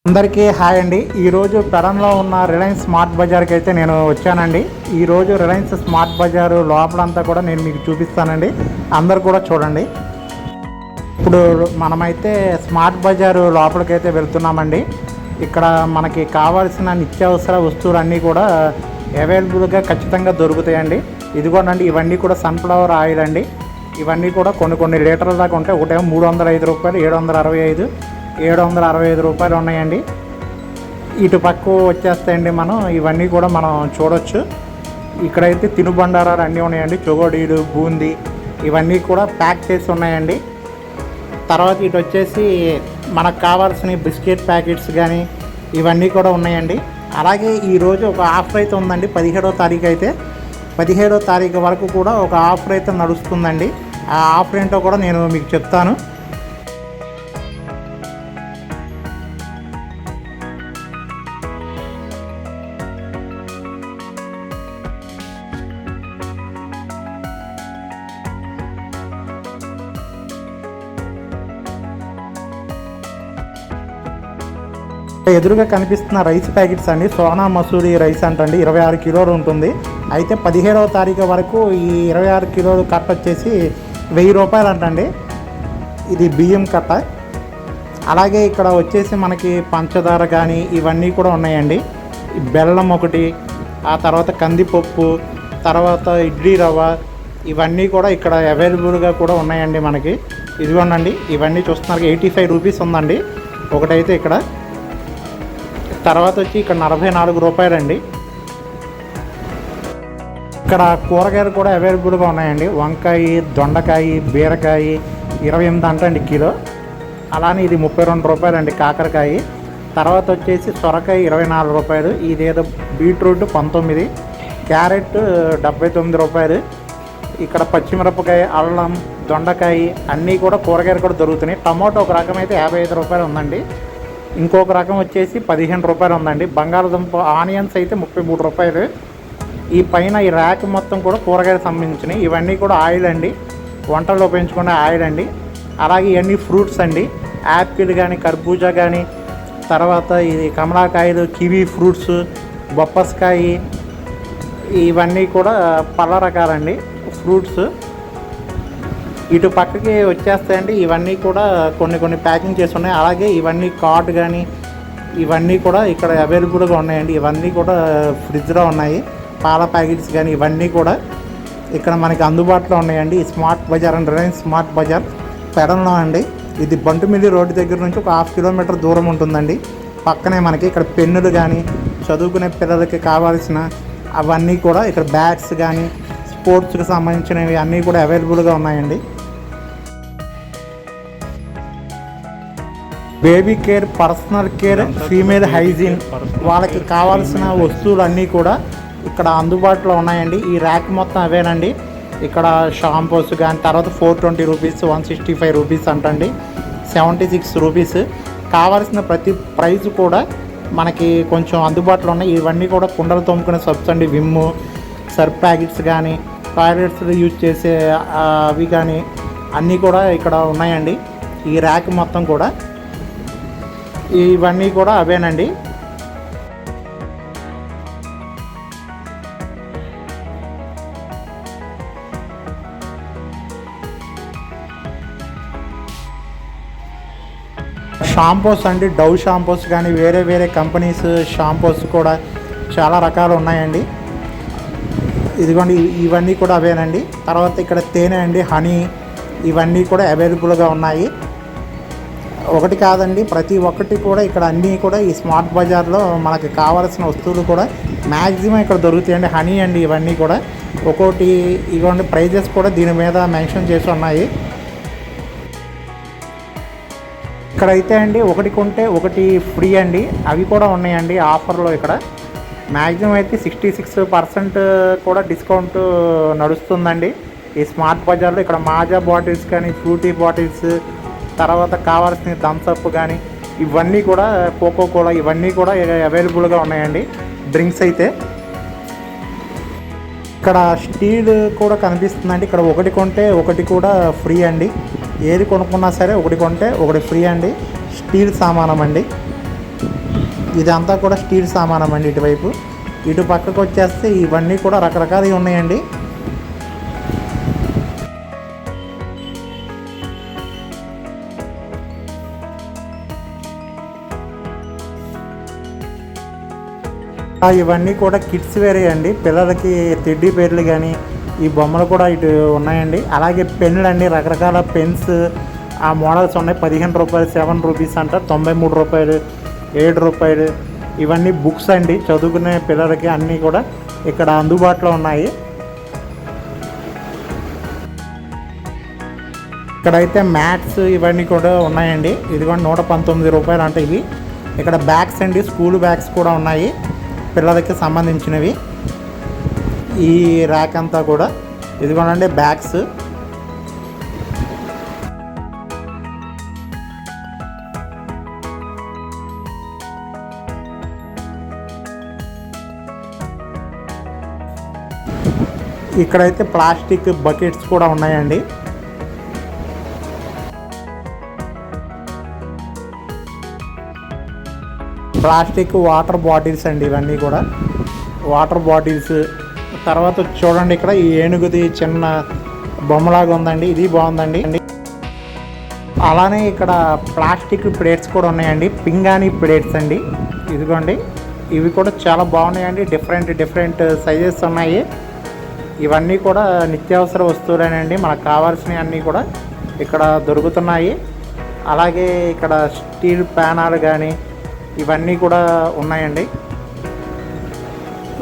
అందరికీ హాయ్ అండి. ఈరోజు పెరంలో ఉన్న రిలయన్స్ స్మార్ట్ బజార్కి అయితే నేను వచ్చానండి. ఈరోజు రిలయన్స్ స్మార్ట్ బజారు లోపలంతా కూడా నేను మీకు చూపిస్తానండి. అందరు కూడా చూడండి. ఇప్పుడు మనమైతే స్మార్ట్ బజారు లోపలికైతే వెళ్తున్నామండి. ఇక్కడ మనకి కావాల్సిన నిత్యావసర వస్తువులన్నీ కూడా అవైలబుల్గా ఖచ్చితంగా దొరుకుతాయండి. ఇదిగోనండి, ఇవన్నీ కూడా సన్ఫ్లవర్ ఆయిల్ అండి. ఇవన్నీ కూడా కొన్ని లీటర్ల దాకా ఉంటాయి. ఒకటేమో 305 రూపాయలు, 765, 765 రూపాయలు ఉన్నాయండి. ఇటు పక్క వచ్చేస్తాయండి. మనం ఇవన్నీ కూడా మనం చూడొచ్చు. ఇక్కడైతే తినుబండారాలు అన్నీ ఉన్నాయండి. చొగోడీలు, బూందీ ఇవన్నీ కూడా ప్యాక్ చేసి ఉన్నాయండి. తర్వాత ఇటు వచ్చేసి మనకు కావాల్సిన బిస్కెట్ ప్యాకెట్స్ కానీ ఇవన్నీ కూడా ఉన్నాయండి. అలాగే ఈరోజు ఒక ఆఫర్ అయితే ఉందండి. 17వ తారీఖు అయితే 17వ తారీఖు వరకు కూడా ఒక ఆఫర్ అయితే నడుస్తుందండి. ఆ ఆఫర్ ఏంటో కూడా నేను మీకు చెప్తాను. ఎదురుగా కనిపిస్తున్న రైస్ ప్యాకెట్స్ అండి. సోనా మసూరి రైస్ అంటండి. 26 కిలోలు ఉంటుంది. అయితే 17వ తారీఖు వరకు ఈ 26 కిలోలు కట్ట వచ్చేసి 1000 రూపాయలు అంటండి. ఇది బియ్యం కట్ట. అలాగే ఇక్కడ వచ్చేసి మనకి పంచదార కానీ ఇవన్నీ కూడా ఉన్నాయండి. బెల్లం ఒకటి, ఆ తర్వాత కందిపప్పు, తర్వాత ఇడ్లీ రవ్వ ఇవన్నీ కూడా ఇక్కడ అవైలబుల్గా కూడా ఉన్నాయండి మనకి. ఇదిగోండి, ఇవన్నీ చూస్తున్నారు. 85 రూపీస్ ఉందండి ఒకటైతే ఇక్కడ. తర్వాత వచ్చి ఇక్కడ 44 రూపాయలండి. ఇక్కడ కూరగాయలు కూడా అవైలబుల్గా ఉన్నాయండి. వంకాయ, దొండకాయ, బీరకాయ 28 అంటండి కిలో. అలానే ఇది 32 రూపాయలండి కాకరకాయ. తర్వాత వచ్చేసి సొరకాయ 24 రూపాయలు. ఇదేదో బీట్రూట్ 19, క్యారెట్ 79 రూపాయలు. ఇక్కడ పచ్చిమిరపకాయ, అల్లం, దొండకాయ అన్నీ కూడా కూరగాయలు కూడా దొరుకుతున్నాయి. టమాటో ఒక రకం అయితే 55 రూపాయలు ఉందండి. ఇంకొక రకం వచ్చేసి 15 రూపాయలు ఉందండి. బంగాళదుంప ఆనియన్స్ అయితే 33 రూపాయలు. ఈ పైన ఈ ర్యాక్ మొత్తం కూడా కూరగాయలకు సంబంధించినవి. ఇవన్నీ కూడా ఆయిల్ అండి, వంటల్లో పెంచుకునే ఆయిల్ అండి. అలాగే ఇవన్నీ ఫ్రూట్స్ అండి. యాపిల్ కానీ, కర్బూజా కానీ, తర్వాత ఇది కమలాకాయలు, కివీ ఫ్రూట్స్, బొప్పస్కాయ ఇవన్నీ కూడా పళ్ళ రకాలండి ఫ్రూట్స్. ఇటు పక్కకి వచ్చేస్తాయండి. ఇవన్నీ కూడా కొన్ని ప్యాకింగ్ చేసి ఉన్నాయి. అలాగే ఇవన్నీ కార్డ్ కానీ ఇవన్నీ కూడా ఇక్కడ అవైలబుల్గా ఉన్నాయండి. ఇవన్నీ కూడా ఫ్రిడ్జ్లో ఉన్నాయి. పాల ప్యాకెట్స్ కానీ ఇవన్నీ కూడా ఇక్కడ మనకి అందుబాటులో ఉన్నాయండి. ఈ Smart Bazaar and Reliance Smart Bazaar పెడంలో అండి. ఇది బంటుమిల్లి రోడ్డు దగ్గర నుంచి ఒక 1/2 కిలోమీటర్ దూరం ఉంటుందండి. పక్కనే మనకి ఇక్కడ పెన్నులు కానీ, చదువుకునే పిల్లలకి కావాల్సిన అవన్నీ కూడా ఇక్కడ బ్యాగ్స్ కానీ, స్పోర్ట్స్కి సంబంధించినవి అన్నీ కూడా అవైలబుల్గా ఉన్నాయండి. Baby care, personal care, female hygiene వాళ్ళకి కావాల్సిన వస్తువులు అన్నీ కూడా ఇక్కడ అందుబాటులో ఉన్నాయండి. ఈ ర్యాక్ మొత్తం అవేనండి. ఇక్కడ షాంపూస్ కానీ, తర్వాత 420 రూపీస్, 165 రూపీస్ అంటండి, 76 రూపీస్. కావాల్సిన ప్రతి ప్రైస్ కూడా మనకి కొంచెం అందుబాటులో ఉన్నాయి. ఇవన్నీ కూడా కుండలు తోముకునే సబ్స్ అండి. విమ్, సర్ఫ్ ప్యాకెట్స్ కానీ, టాయిలెట్స్ యూజ్ చేసే అవి కానీ అన్నీ కూడా ఇక్కడ ఉన్నాయండి. ఈ ర్యాక్ మొత్తం కూడా ఇవన్నీ కూడా అవేనండి. షాంపూస్ అండి. డవ్ షాంపూస్ కానీ, వేరే కంపెనీస్ షాంపూస్ కూడా చాలా రకాలు ఉన్నాయండి. ఇదిగోండి, ఇవన్నీ కూడా అవేనండి. తర్వాత ఇక్కడ తేనె అండి, హనీ ఇవన్నీ కూడా అవైలబుల్గా ఉన్నాయి. ఒకటి కాదండి, ప్రతి ఒక్కటి కూడా ఇక్కడ అన్నీ కూడా ఈ స్మార్ట్ బజార్లో మనకి కావాల్సిన వస్తువులు కూడా మ్యాక్సిమం ఇక్కడ దొరుకుతాయండి. హనీ అండి ఇవన్నీ కూడా ఒక్కోటి ఇవ్వండి. ప్రైజెస్ కూడా దీని మీద మెన్షన్ చేసి ఉన్నాయి. ఇక్కడైతే అండి ఒకటి కొంటే ఒకటి ఫ్రీ అండి, అవి కూడా ఉన్నాయండి ఆఫర్లో. ఇక్కడ మ్యాక్సిమం అయితే 66% కూడా డిస్కౌంట్ నడుస్తుందండి ఈ స్మార్ట్ బజార్లో. ఇక్కడ మాజా బాటిల్స్ కానీ, ఫ్రూటీ బాటిల్స్, తర్వాత కావాల్సిన థమ్స్అప్ కానీ ఇవన్నీ కూడా, కోకో కోలా ఇవన్నీ కూడా అవైలబుల్గా ఉన్నాయండి. డ్రింక్స్ అయితే ఇక్కడ స్టీల్ కూడా కనిపిస్తుందండి. ఇక్కడ ఒకటి కొంటే ఒకటి కూడా ఫ్రీ అండి. ఏది కొనుక్కున్నా సరే ఒకటి కొంటే ఒకటి ఫ్రీ అండి. స్టీల్ సామానం అండి. ఇదంతా కూడా స్టీల్ సామానం అండి. ఇటువైపు ఇటు పక్కకు వచ్చేస్తే ఇవన్నీ కూడా రకరకాలవి ఉన్నాయండి. ఇవన్నీ కూడా కిడ్స్ వేరే అండి. పిల్లలకి టెడ్డీ పేర్లు కానీ ఈ బొమ్మలు కూడా ఇటు ఉన్నాయండి. అలాగే పెన్నులు అండి, రకరకాల పెన్స్ ఆ మోడల్స్ ఉన్నాయి. 15 రూపాయలు, 7 రూపీస్ అంట, 93 రూపాయలు, 7 రూపాయలు. ఇవన్నీ బుక్స్ అండి, చదువుకునే పిల్లలకి అన్నీ కూడా ఇక్కడ అందుబాటులో ఉన్నాయి. ఇక్కడైతే మ్యాట్స్ ఇవన్నీ కూడా ఉన్నాయండి. ఇదిగోండి 119 రూపాయలు అంటే ఇవి. ఇక్కడ బ్యాగ్స్ అండి, స్కూల్ బ్యాగ్స్ కూడా ఉన్నాయి పిల్లలకి సంబంధించినవి. ఈ ర్యాక్ అంతా కూడా ఇదిగోనండి బ్యాగ్స్. ఇక్కడైతే ప్లాస్టిక్ బకెట్స్ కూడా ఉన్నాయండి. ప్లాస్టిక్ వాటర్ బాటిల్స్ అండి, ఇవన్నీ కూడా వాటర్ బాటిల్స్. తర్వాత చూడండి ఇక్కడ ఈ ఏనుగుది చిన్న బొమ్మలాగా ఉందండి, ఇది బాగుందండి. అలానే ఇక్కడ ప్లాస్టిక్ ప్లేట్స్ కూడా ఉన్నాయండి, పింగాణి ప్లేట్స్ అండి. ఇదిగోండి ఇవి కూడా చాలా బాగున్నాయండి, డిఫరెంట్ సైజెస్ ఉన్నాయి. ఇవన్నీ కూడా నిత్యావసర వస్తువులేనండి, మనకు కావాల్సినవి అన్నీ కూడా ఇక్కడ దొరుకుతున్నాయి. అలాగే ఇక్కడ స్టీల్ ప్యానాలు కానీ ఇవన్నీ కూడా ఉన్నాయండి.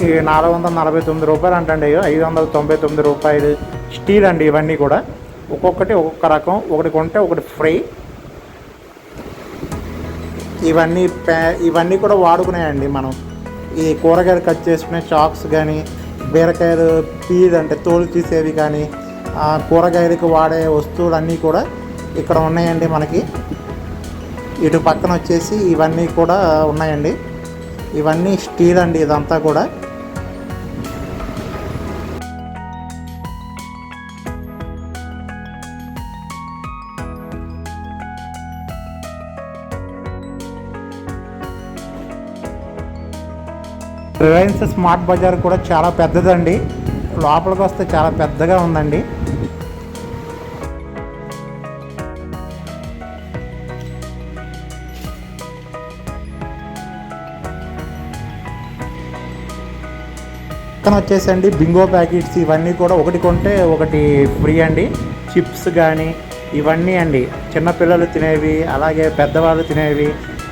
ఇవి 449 రూపాయలు అంటండి, 599 రూపాయలు స్టీల్ అండి. ఇవన్నీ కూడా ఒక్కొక్కటి ఒక్కొక్క రకం, ఒకటి కొంటే ఒకటి ఫ్రీ. ఇవన్నీ కూడా వాడుకున్నాయండి మనం. ఈ కూరగాయలు కట్ చేసుకునే చాక్స్ కానీ, బీరకాయలు పీల్ అంటే తోలు తీసేవి కానీ, కూరగాయలకు వాడే వస్తువులన్నీ కూడా ఇక్కడ ఉన్నాయండి మనకి. ఇటు పక్కన వచ్చేసి ఇవన్నీ కూడా ఉన్నాయండి. ఇవన్నీ స్టీల్ అండి, ఇదంతా కూడా. రిలయన్స్ స్మార్ట్ బజార్ కూడా చాలా పెద్దదండి, లోపలికి వస్తే చాలా పెద్దగా ఉందండి. పక్కన వచ్చేసండి బింగో ప్యాకెట్స్. ఇవన్నీ కూడా ఒకటి కొంటే ఒకటి ఫ్రీ అండి. చిప్స్ కానీ ఇవన్నీ అండి, చిన్నపిల్లలు తినేవి అలాగే పెద్దవాళ్ళు తినేవి.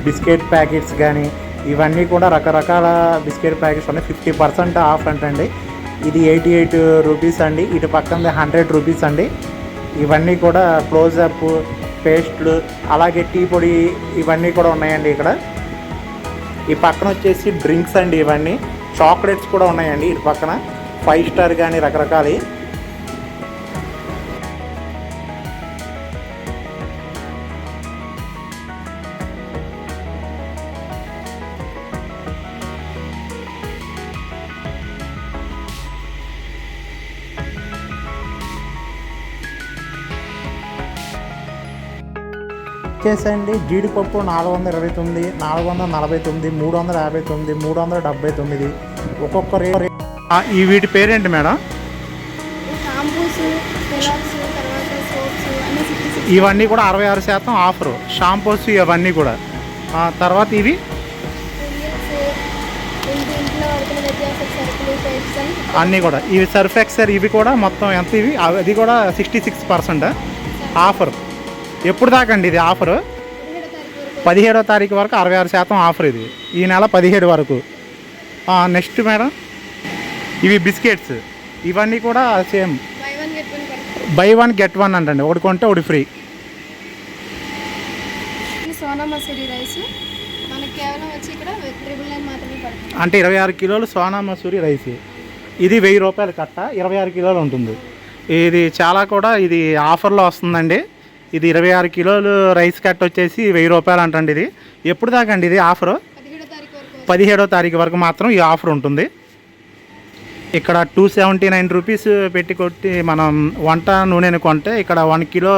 బిస్కెట్ ప్యాకెట్స్ కానీ ఇవన్నీ కూడా రకరకాల బిస్కెట్ ప్యాకెట్స్ ఉన్నాయి. 50% ఆఫ్ అంటండి. ఇది 88 రూపీస్ అండి. ఇటు పక్కన 100 రూపీస్ అండి. ఇవన్నీ కూడా క్లోజప్ పేస్ట్లు అలాగే టీ పొడి ఇవన్నీ కూడా ఉన్నాయండి ఇక్కడ. ఈ పక్కన వచ్చేసి డ్రింక్స్ అండి, ఇవన్నీ చాక్లెట్స్ కూడా ఉన్నాయండి. ఇటు పక్కన 5 స్టార్ కానీ రకరకాలు. వచ్చేసండి జీడిపప్పు 429, 449, 359, 379 ఒక్కొక్క రేట్. ఈ వీటి పేరేంటి మేడం? ఇవన్నీ కూడా 66% ఆఫరు. షాంపూస్ ఇవన్నీ కూడా. తర్వాత ఇవి అన్నీ కూడా ఇవి సర్ఫ్ ఎక్సెల్. ఇవి కూడా మొత్తం ఎంత? ఇవి అది కూడా 66% ఆఫర్. ఎప్పుడు దాకా అండి ఇది ఆఫరు? 17వ తారీఖు వరకు 66% ఆఫర్ ఇది, ఈ నెల 17 వరకు. నెక్స్ట్ మేడం ఇవి బిస్కెట్స్. ఇవన్నీ కూడా సేమ్ బై 1 గెట్ 1 అంటండి, ఒకటి కొంటే ఒకటి ఫ్రీ. సోనా మసూరి రైస్ మనకి కేవలం వచ్చి ఇక్కడ 999 మాత్రమే పడుతుంది. అంటే 26 కిలోలు సోనా మసూరి రైస్. ఇది 1000 రూపాయలు కట్ట, 26 కిలోలు ఉంటుంది. ఇది చాలా కూడా ఇది ఆఫర్లో వస్తుందండి. ఇది 26 కిలోలు రైస్ కట్ వచ్చేసి 1000 రూపాయలు అంటండి. ఇది ఎప్పుడు దాకా అండి ఇది ఆఫరు? 17వ తారీఖు వరకు మాత్రం ఈ ఆఫర్ ఉంటుంది. ఇక్కడ 279 రూపీస్ పెట్టి కొట్టి మనం వంట నూనెను కొంటే ఇక్కడ 1 కిలో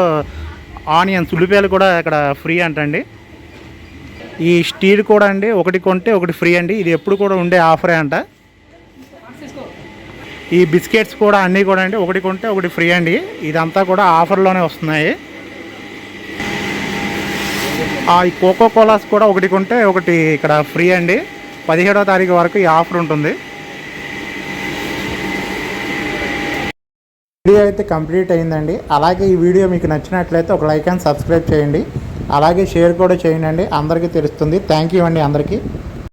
ఆనియన్స్ ఉల్లిపాయలు కూడా ఇక్కడ ఫ్రీ అంటండి. ఈ స్టీల్ కూడా అండి ఒకటి కొంటే ఒకటి ఫ్రీ అండి. ఇది ఎప్పుడు కూడా ఉండే ఆఫరే అంట. ఈ బిస్కెట్స్ కూడా అన్నీ కూడా అండి ఒకటి కొంటే ఒకటి ఫ్రీ అండి. ఇదంతా కూడా ఆఫర్లోనే వస్తున్నాయి. ఈ కోకో కోలాస్ కూడా ఒకటి కొంటే ఒకటి ఇక్కడ ఫ్రీ అండి. 17వ తారీఖు వరకు ఈ ఆఫర్ ఉంటుంది. వీడియో అయితే కంప్లీట్ అయిందండి. అలాగే ఈ వీడియో మీకు నచ్చినట్లయితే ఒక లైక్ అండ్ సబ్స్క్రైబ్ చేయండి. అలాగే షేర్ కూడా చేయండి. అందరికీ తెలుస్తుంది. థ్యాంక్ యూ అండి అందరికీ.